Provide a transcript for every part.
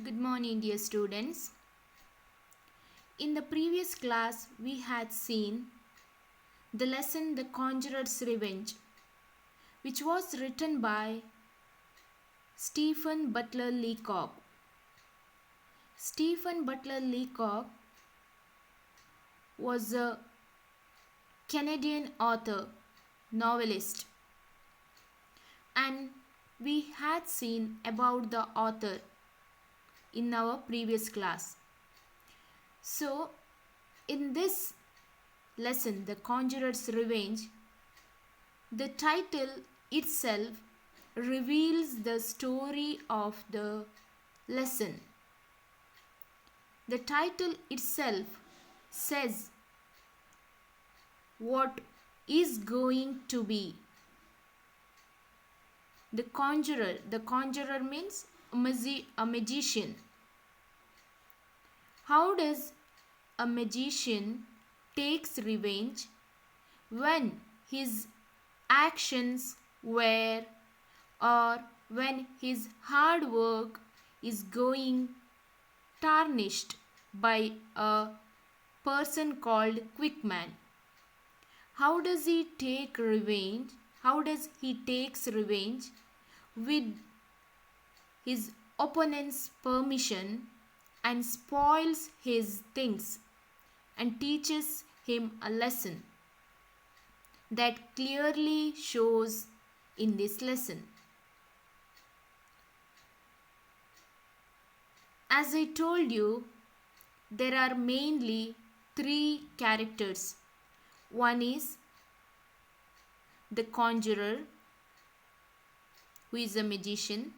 Good morning, dear students. In the previous class, we had seen the lesson The Conjurer's Revenge, which was written by Stephen Butler Leacock. Stephen Butler Leacock was a Canadian author, novelist, and we had seen about the author in our previous class. So, in this lesson, The Conjurer's Revenge, the title itself reveals the story of the lesson. The title itself says what is going to be. The conjurer means a magician. How does a magician takes revenge when his actions were or when his hard work is going tarnished by a person called Quickman? How does he take revenge? How does he takes revenge with his opponent's permission and spoils his things and teaches him a lesson that clearly shows in this lesson. As I told you, there are mainly three characters. One is the conjurer, who is a magician,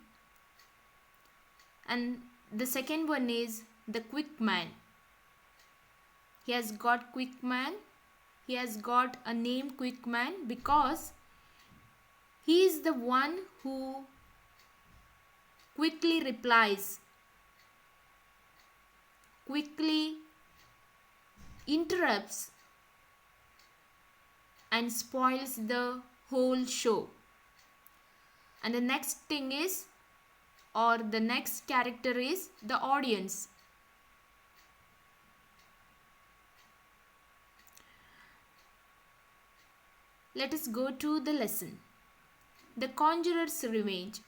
and the second one is the quick man. He has got quick man. He has got a name quick man because he is the one who quickly replies, quickly interrupts and spoils the whole show. And the next thing is, or the next character is the audience. Let us go to the lesson. The Conjurer's Revenge.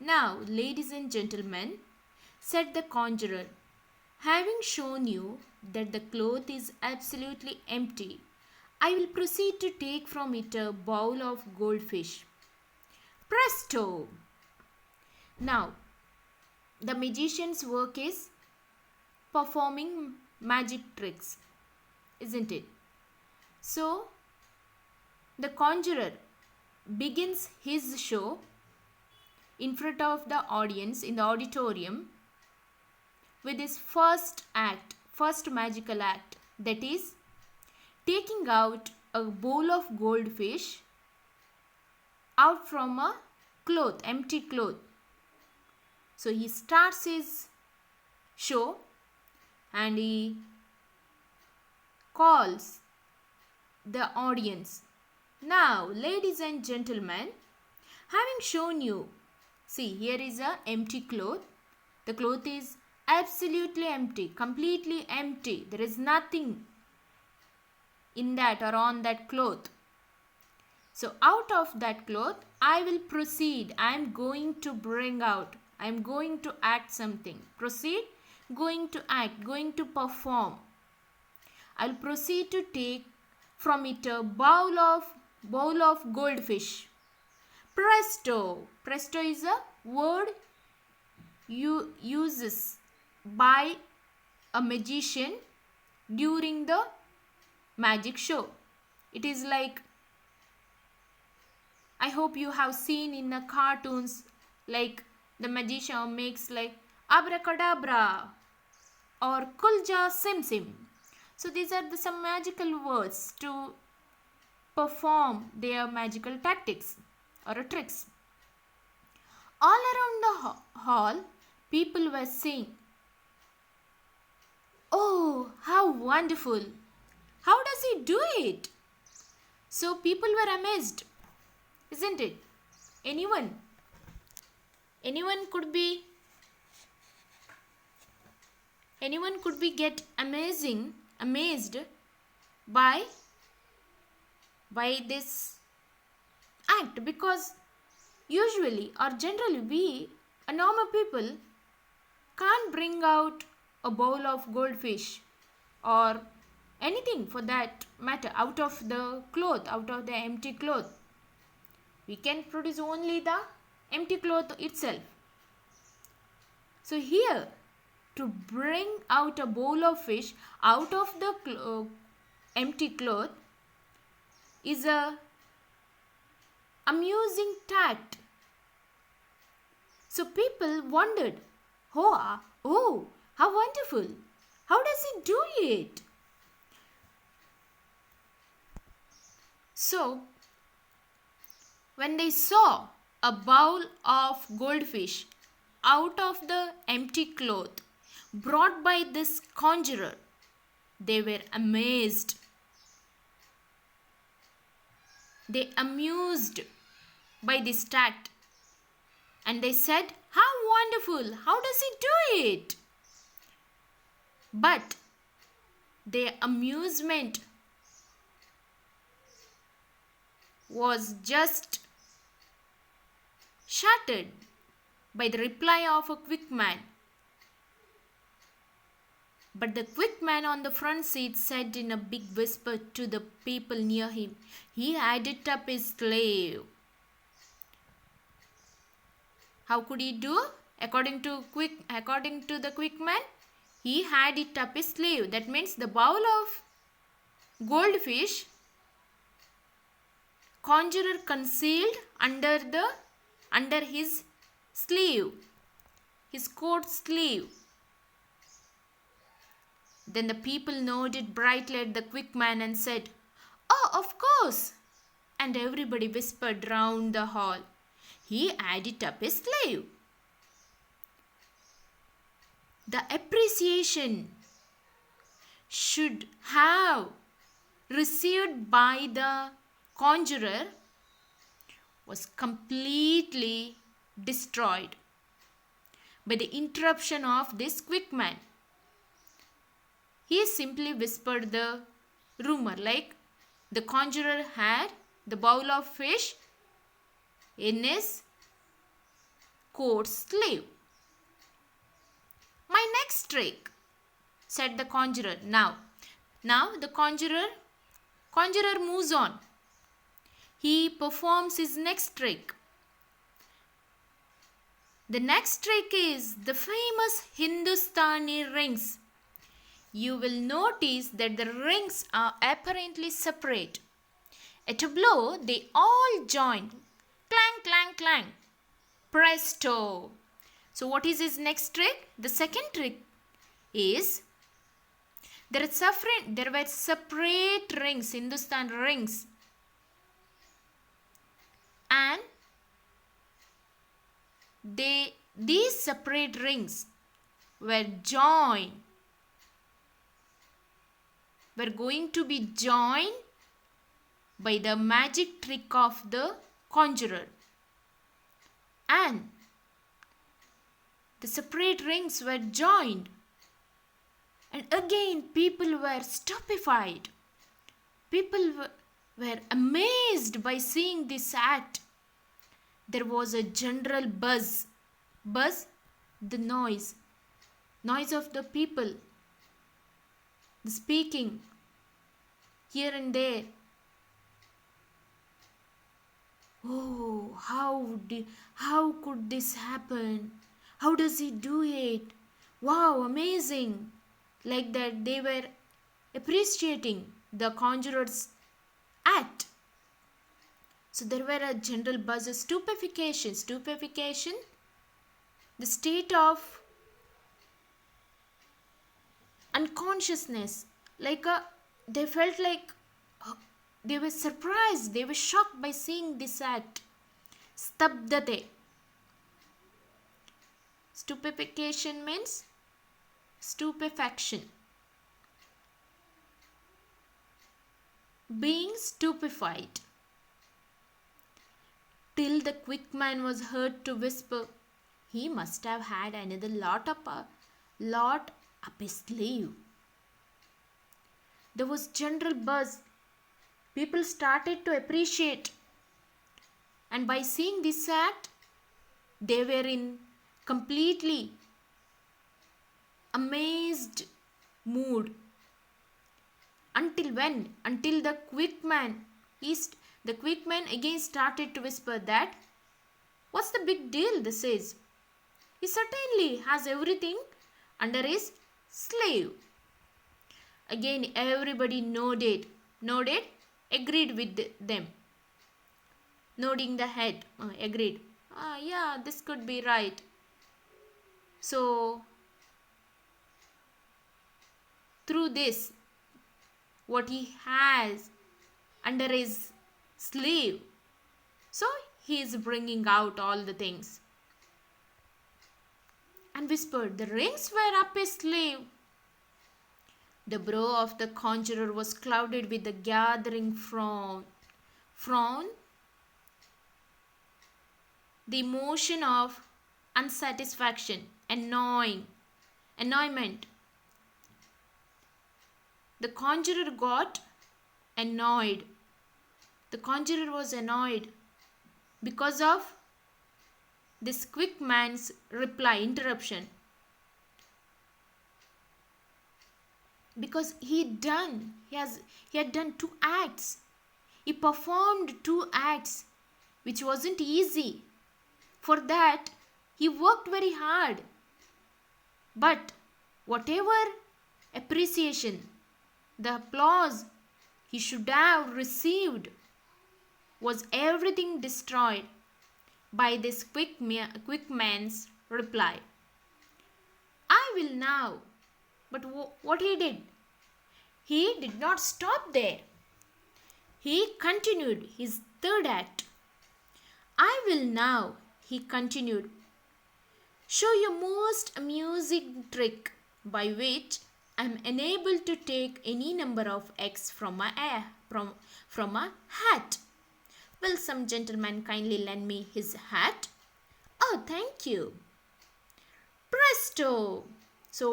Now, ladies and gentlemen, said the conjurer, having shown you that the cloth is absolutely empty, I will proceed to take from it a bowl of goldfish. Presto! Now, the magician's work is performing magic tricks, isn't it? So, the conjurer begins his show in front of the audience in the auditorium with his first magical act, that is taking out a bowl of goldfish out from a cloth, empty cloth. So he starts his show and he calls the audience. Now, ladies and gentlemen, having shown you, see, here is a empty cloth. The cloth is absolutely empty, completely empty. There is nothing in that or on that cloth. So out of that cloth, I will proceed. I am going to bring out. I am going to act something. Proceed, going to act, going to perform. I will proceed to take from it a bowl of goldfish. Presto. Presto is a word uses by a magician during the magic show. It is like, I hope you have seen in the cartoons, like the magician makes like abracadabra or kulja sim sim. So these are some magical words to perform their magical tactics or tricks. All around the hall, people were saying, "Oh, how wonderful! How does he do it?" So people were amazed, isn't it? Anyone could be anyone could be get amazed by this act, because usually or generally we a normal people can't bring out a bowl of goldfish or anything for that matter out of the cloth, out of the empty cloth. We can produce only the empty cloth itself. So here, to bring out a bowl of fish out of the empty cloth is a amusing tact. So people wondered, oh, how wonderful! How does he do it? So when they saw a bowl of goldfish out of the empty cloth brought by this conjurer, they were amazed. They amused by this tact, and they said, how wonderful! How does he do it? But their amusement was just shattered by the reply of a quick man. But the quick man on the front seat said in a big whisper to the people near him, he had it up his sleeve. How could he do? According to the quick man, he had it up his sleeve. That means the bowl of goldfish conjurer concealed under his sleeve, his coat sleeve. Then the people nodded brightly at the quick man and said, oh, of course. And everybody whispered round the hall, he had it up his sleeve. The appreciation should have received by the conjurer was completely destroyed by the interruption of this quick man. He simply whispered the rumor, like the conjurer had the bowl of fish in his coat sleeve. My next trick, said the conjurer. Now the conjurer moves on. He performs his next trick. The next trick is the famous Hindustani rings. You will notice that the rings are apparently separate. At a blow, they all join. Clang, clang, clang. Presto. So what is his next trick? The second trick is there were separate rings, Hindustan rings. And these separate rings were going to be joined by the magic trick of the conjurer. And the separate rings were joined. And again people were stupefied. People were amazed by seeing this act. There was a general buzz. Buzz, the noise of the people, the speaking here and there. Oh, how could this happen? How does he do it? Wow, amazing. Like that, they were appreciating the conjurer's act. So there were a general buzz of stupefaction, the state of unconsciousness. They felt like they were surprised, they were shocked by seeing this act. Stabdate. Stupefaction means stupefaction. Being stupefied. Till the quick man was heard to whisper, he must have had another lot up his sleeve. There was general buzz. People started to appreciate. And by seeing this act, they were in completely amazed mood. Until when? Until the quick man again started to whisper that, "What's the big deal this is? He certainly has everything under his sleeve." Again everybody nodded, agreed with them. Nodding the head, agreed. Yeah, this could be right. So, through this, what he has under his sleeve, so he is bringing out all the things. And whispered, "The rings were up his sleeve." The brow of the conjurer was clouded with a gathering frown. The emotion of unsatisfaction, annoyment. The conjurer got annoyed. The conjurer was annoyed because of this quick man's interruption. Because he had done 2 acts. He performed 2 acts, which wasn't easy. For that, he worked very hard. But whatever appreciation, the applause he should have received, was everything destroyed by this quick man's reply. "I will now." But what he did? He did not stop there. He continued his 3rd act. "I will now," he continued, "show you a most amusing trick by which I am enabled to take any number of eggs from a hat. Will some gentleman kindly lend me his hat?" "Oh, thank you." Presto! So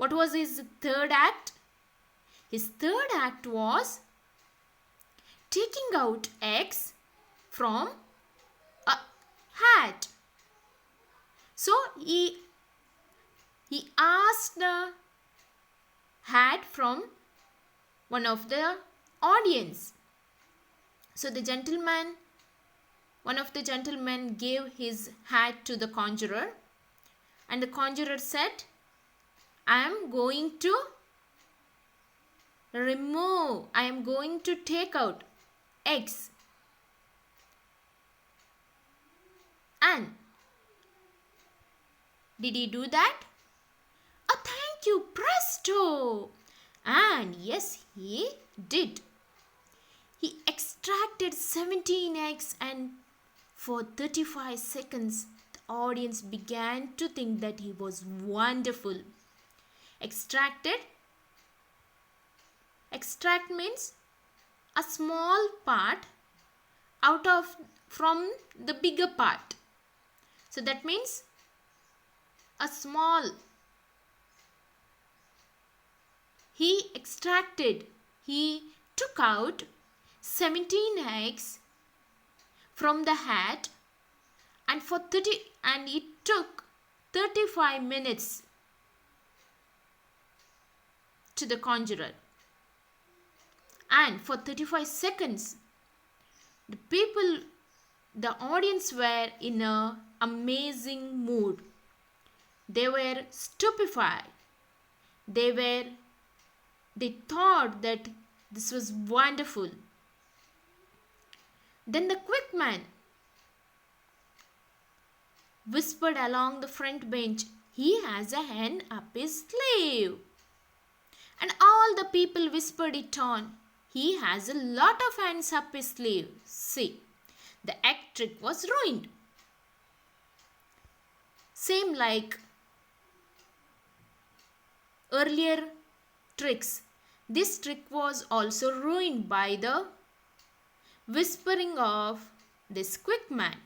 what was his 3rd act? His 3rd act was taking out eggs from a hat. So he asked the hat from one of the audience. So one of the gentlemen gave his hat to the conjurer, and the conjurer said, I am going to take out eggs. And did he do that? Oh, thank you, presto! And yes, he did. He extracted 17 eggs, and for 35 seconds, the audience began to think that he was wonderful. Extract means a small part from the bigger part. So that means he took out 17 eggs from the hat, and it took 35 minutes to the conjurer. And for 35 seconds, the audience were in an amazing mood. They were stupefied. They thought that this was wonderful. Then the quick man whispered along the front bench, he has a hen up his sleeve. And all the people whispered it on, he has a lot of hens up his sleeve. See, the act trick was ruined. Same like earlier tricks. This trick was also ruined by the whispering of this quick man.